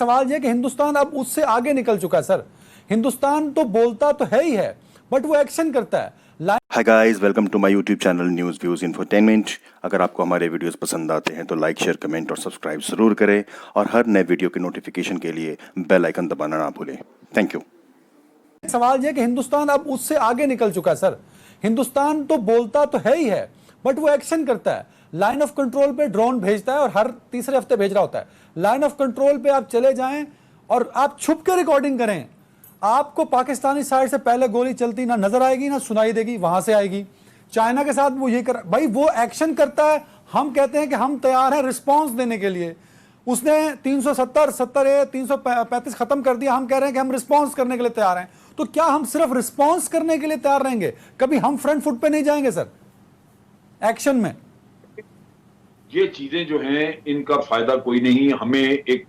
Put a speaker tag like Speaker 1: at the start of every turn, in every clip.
Speaker 1: सवाल यह कि हिंदुस्तान अब उससे आगे निकल चुका है सर। हिंदुस्तान तो बोलता तो है ही है, बट वो एक्शन करता है।
Speaker 2: Hi guys, welcome to my YouTube channel news views infotainment. अगर आपको हमारे वीडियोस पसंद आते हैं तो लाइक, शेयर, कमेंट और सब्सक्राइब ज़रूर करें और हर नए वीडियो के नोटिफिकेशन के लिए बेल आइकन दबाना ना भूलें। Thank you.
Speaker 1: सवाल यह कि हिंदुस्तान अब उससे आगे निकल चुका है सर। हिंदुस्तान तो बोलता तो है ही है, बट वो एक्शन करता है। लाइन ऑफ कंट्रोल पे ड्रोन भेजता है और हर तीसरे हफ्ते भेज रहा होता है। लाइन ऑफ कंट्रोल पे आप चले जाएं और आप छुप के रिकॉर्डिंग करें, आपको पाकिस्तानी साइड से पहले गोली चलती ना नजर आएगी ना सुनाई देगी, वहां से आएगी। चाइना के साथ वो ये कर, भाई वो एक्शन करता है। हम कहते हैं कि हम तैयार हैं रिस्पांस देने के लिए। उसने 335 खत्म कर दिया, हम कह रहे हैं कि हम रिस्पांस करने के लिए तैयार हैं। तो क्या हम सिर्फ रिस्पांस करने के लिए तैयार रहेंगे? कभी हम फ्रंट फुट पे नहीं जाएंगे सर एक्शन में।
Speaker 3: ये चीजें जो हैं इनका फायदा कोई नहीं। हमें एक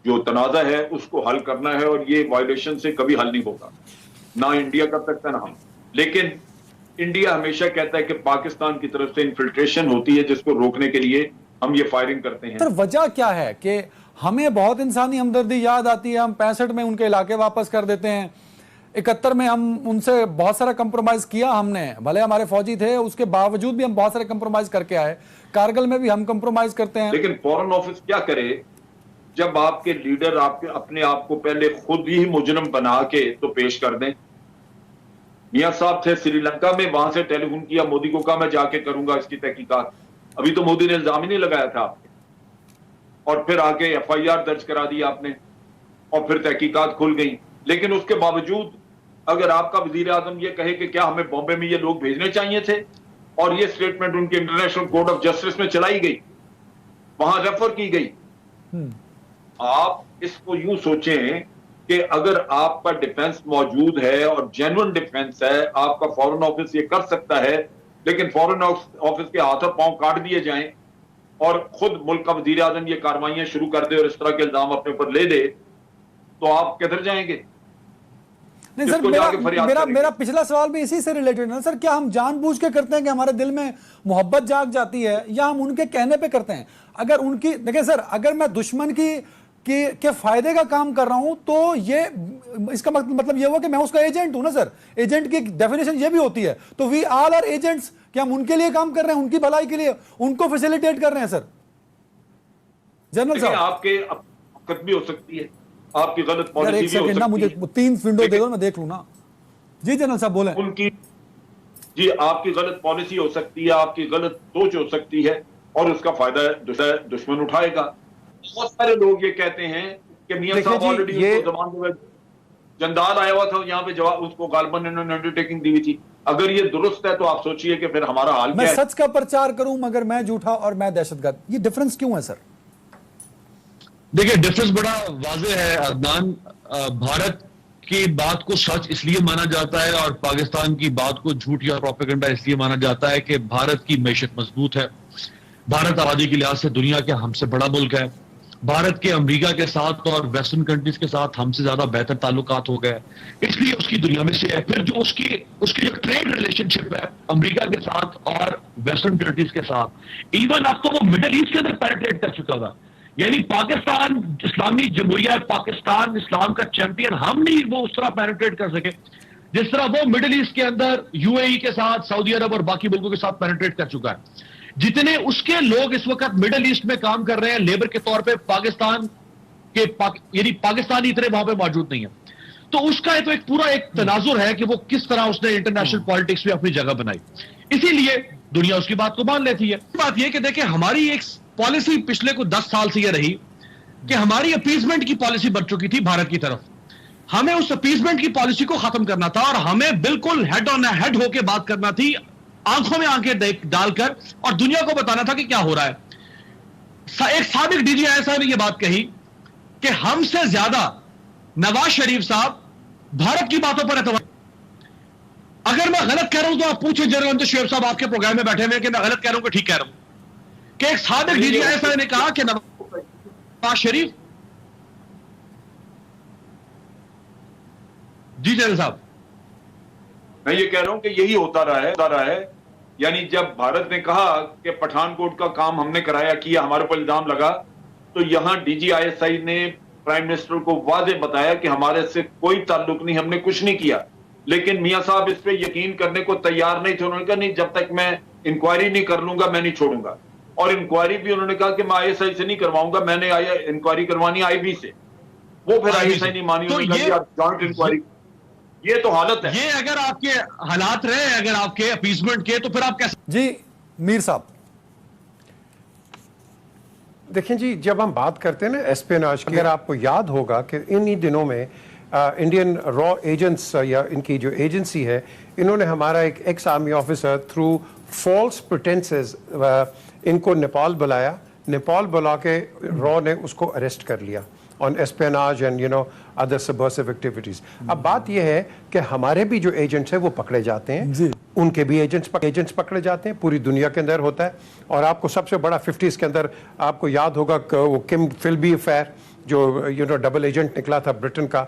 Speaker 3: जो तनाजा है उसको हल करना है और ये वायलेशन से कभी हल नहीं होगा। ना इंडिया कर सकता ना हम। लेकिन इंडिया हमेशा कहता है कि पाकिस्तान की तरफ से इन्फिल्ट्रेशन होती है, जिसको रोकने के लिए हम ये फायरिंग करते हैं।
Speaker 1: सर वजह क्या है कि हमें बहुत इंसानी हमदर्दी याद आती है, हम 65 में उनके इलाके वापस कर देते हैं, 71 में हम उनसे बहुत सारा कंप्रोमाइज किया हमने, भले हमारे फौजी थे उसके बावजूद भी हम बहुत सारे कंप्रोमाइज करके आए। कारगिल में भी हम कंप्रोमाइज करते हैं।
Speaker 3: लेकिन फॉरेन ऑफिस क्या करे जब आपके लीडर आपके अपने आप को पहले खुद ही मुजरिम बना के तो पेश कर दें। मियां साहब थे श्रीलंका में, वहां से टेलीफोन किया मोदी को, कहा मैं जाके करूंगा इसकी तहकीकात। अभी तो मोदी ने इल्जाम ही नहीं लगाया था आपने, और फिर आके एफआईआर दर्ज करा दी आपने और फिर तहकीकात खुल गई। लेकिन उसके बावजूद अगर आपका वजीर आजम ये कहे कि क्या हमें बॉम्बे में ये लोग भेजने चाहिए थे, और ये स्टेटमेंट उनके इंटरनेशनल कोर्ट ऑफ जस्टिस में चलाई गई, वहां रेफर की गई। आप इसको यूं सोचें कि अगर आपका डिफेंस मौजूद है और जेन्युइन डिफेंस है, आपका फॉरेन ऑफिस ये कर सकता है। लेकिन फॉरेन ऑफिस के हाथों पांव काट दिए जाएं और खुद मुल्क का वजीर आजम ये कार्रवाइयां शुरू कर दे और इस तरह के इल्जाम अपने ऊपर ले दे, तो आप किधर जाएंगे?
Speaker 1: नहीं सर, मेरा पिछला सवाल भी इसी से रिलेटेड है सर। क्या हम जानबूझ के करते हैं कि हमारे दिल में मोहब्बत जाग जाती है, या हम उनके कहने पे करते हैं? अगर उनकी देखिए सर, अगर मैं दुश्मन के फायदे का काम कर रहा हूं तो ये इसका मतलब ये हुआ कि मैं उसका एजेंट हूं ना सर। एजेंट की डेफिनेशन ये भी होती है। तो वी ऑल आर एजेंट्स, कि हम उनके लिए काम कर रहे हैं, उनकी भलाई के लिए, उनको फैसिलिटेट कर रहे हैं सर। जनरल साहब,
Speaker 3: आपके वक्त भी हो सकती है, आपकी गलत पॉलिसी भी हो सकती है।
Speaker 1: मुझे 3 विंडो दे दो, मैं देख लूं ना। जी जनरल साहब बोले।
Speaker 3: उनकी जी आपकी गलत पॉलिसी हो सकती है, आपकी गलत सोच हो सकती है, और उसका फायदा दुश्मन उठाएगा। बहुत सारे लोग ये कहते हैं कि मियां साहब ऑलरेडी उसको जमान में जंदाल आया हुआ था यहाँ पे, जवाब उसको गालबन इन्होंने अंडरटेकिंग दी हुई थी। अगर ये दुरुस्त है तो आप सोचिए कि फिर हमारा हाल क्या है।
Speaker 1: मैं सच का प्रचार करूं मगर मैं झूठा और मैं दहशतगर्द, ये डिफरेंस क्यों है सर?
Speaker 4: देखिए, डिफरेंस बड़ा वाज़ेह है अदनान। भारत की बात को सच इसलिए माना जाता है और पाकिस्तान की बात को झूठ या प्रोपेगेंडा इसलिए माना जाता है कि भारत की मैशत मजबूत है। भारत आबादी के लिहाज से दुनिया के हमसे बड़ा मुल्क है। भारत के अमेरिका के साथ और वेस्टर्न कंट्रीज के साथ हमसे ज्यादा बेहतर ताल्लुकात हो गए, इसलिए उसकी दुनिया में से है। फिर जो उसकी जो ट्रेड रिलेशनशिप है अमेरिका के साथ और वेस्टर्न कंट्रीज के साथ, इवन अब तो वो मिडिल ईस्ट के अंदर पेनिट्रेट कर चुका था। यानी पाकिस्तान इस्लामी जमहूरिया पाकिस्तान इस्लाम का चैंपियन, हम नहीं वो उस तरह पेनिट्रेट कर सके जिस तरह वो मिडिल ईस्ट के अंदर यूएई के साथ, सऊदी अरब और बाकी मुल्कों के साथ पेनिट्रेट कर चुका है। जितने उसके लोग इस वक्त मिडिल ईस्ट में काम कर रहे हैं लेबर के तौर पे, पाकिस्तान के यानी पाकिस्तानी इतने वहां पे मौजूद नहीं है। तो उसका तो एक पूरा एक तनाजुर है कि वो किस तरह उसने इंटरनेशनल पॉलिटिक्स में अपनी जगह बनाई, इसीलिए दुनिया उसकी बात को मान लेती है। बात यह कि देखिए, हमारी एक पॉलिसी पिछले को 10 साल से यह रही कि हमारी अपीसमेंट की पॉलिसी बन चुकी थी भारत की तरफ। हमें उस अपीसमेंट की पॉलिसी को खत्म करना था और हमें बिल्कुल हेड ऑन हेड होकर बात करना थी, आंखों में आंखें डालकर, और दुनिया को बताना था कि क्या हो रहा है। एक साबिक डीजीआई साहब ने यह बात कही कि हमसे ज्यादा नवाज शरीफ साहब भारत की बातों पर एतबार। अगर मैं गलत कह रहा हूं तो आप पूछे जनरल शोएब साहब आपके प्रोग्राम में बैठे हुए कि मैं गलत कह रहा हूं कि ठीक कह रहा हूं, कि एक साबिक डीजीआई साहब ने कहा कि नवाज शरीफ। जी जनरल साहब,
Speaker 3: मैं ये कह रहा हूं कि यही होता रहा है। यानी जब भारत ने कहा कि पठानकोट का काम हमने कराया किया, हमारे पर इल्जाम लगा, तो यहां DGISI ने प्राइम मिनिस्टर को वाज़ेह बताया कि हमारे से कोई ताल्लुक नहीं, हमने कुछ नहीं किया। लेकिन मियां साहब इस पे यकीन करने को तैयार नहीं थे। उन्होंने कहा नहीं, जब तक मैं इंक्वायरी नहीं कर लूंगा मैं नहीं छोड़ूंगा। और इंक्वायरी भी उन्होंने कहा कि मैं ISI से नहीं करवाऊंगा, मैंने इंक्वायरी करवानी IB से। वो फिर ISI नहीं मानी,
Speaker 4: तो
Speaker 3: उन्होंने कहा जॉइंट इंक्वायरी। ये तो हालत है।
Speaker 4: ये अगर आपके हालात रहे, अगर आपके अपीसमेंट के, तो फिर आप कैसे?
Speaker 1: जी मीर साहब,
Speaker 5: देखें जी, जब हम बात करते हैं ना एस्पियोनाज की, अगर आपको याद होगा कि इन्हीं दिनों में इंडियन रॉ एजेंट्स या इनकी जो एजेंसी है, इन्होंने हमारा एक ex army officer through false pretences इनको नेपाल बुलाया। नेपाल बुला के रॉ ने उसको अरेस्ट कर लिया on espionage and other subversive activities. अब बात यह है कि हमारे भी जो एजेंट्स हैं वो पकड़े जाते हैं, उनके भी एजेंट्स पकड़े जाते हैं, पूरी दुनिया के अंदर होता है। और आपको सबसे बड़ा 50s के अंदर आपको याद होगा कि वो किम फिल्बी अफेयर जो डबल एजेंट निकला था ब्रिटेन का।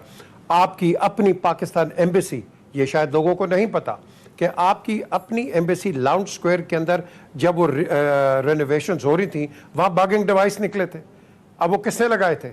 Speaker 5: आपकी अपनी पाकिस्तान एम्बेसी, ये शायद लोगों को नहीं पता कि आपकी अपनी एम्बेसी लाउंज स्क्वायर के अंदर जब वो रेनोवेशंस हो रही थी, वहाँ बगिंग डिवाइस निकले थे। अब वो किसने लगाए थे?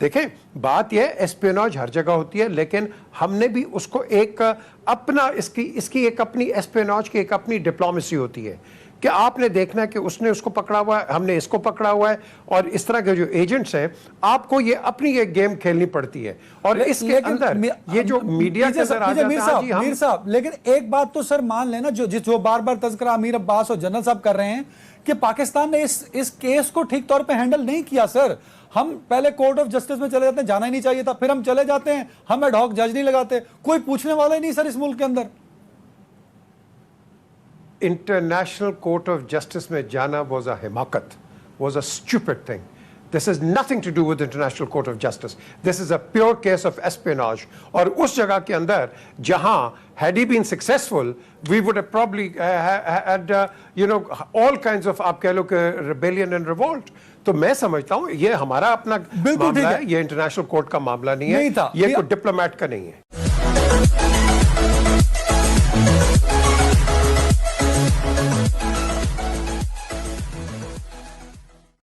Speaker 5: देखें, बात यह एस्पियोनाज हर जगह होती है, लेकिन हमने भी उसको एक अपना इसकी एक अपनी एस्पियोनाज की एक अपनी डिप्लोमेसी होती है कि आपने देखना है कि उसने उसको पकड़ा हुआ है, हमने इसको पकड़ा हुआ है। और इस तरह के जो एजेंट्स हैं, आपको ये अपनी एक गेम खेलनी पड़ती है। और इसके अंदर ये जो मीडिया के अंदर आ जाता है,
Speaker 1: मीर साहब, लेकिन एक बात तो सर मान लेना, जो बार बार तज़किरा अमीर अब्बास और जनरल साहब कर रहे हैं कि पाकिस्तान ने इस केस को ठीक तौर पे हैंडल नहीं किया। सर, हम पहले कोर्ट ऑफ जस्टिस में चले जाते हैं, जाना ही नहीं चाहिए था, फिर हम चले जाते हैं, हम एड हॉक जज नहीं लगाते, कोई पूछने वाला ही नहीं सर इस मुल्क के अंदर।
Speaker 5: इंटरनेशनल कोर्ट ऑफ जस्टिस में जाना वाज अ हिमाकत, was a stupid thing. This is nothing to do with International Court of Justice, this is a pure case of espionage. और उस जगह के अंदर जहां had he been successful, we would have probably had all kinds of, आप कह लो कि rebellion and revolt। तो मैं समझता हूं ये हमारा अपना मामला है, ये इंटरनेशनल कोर्ट का मामला नहीं है, ये कोई डिप्लोमेट का नहीं है।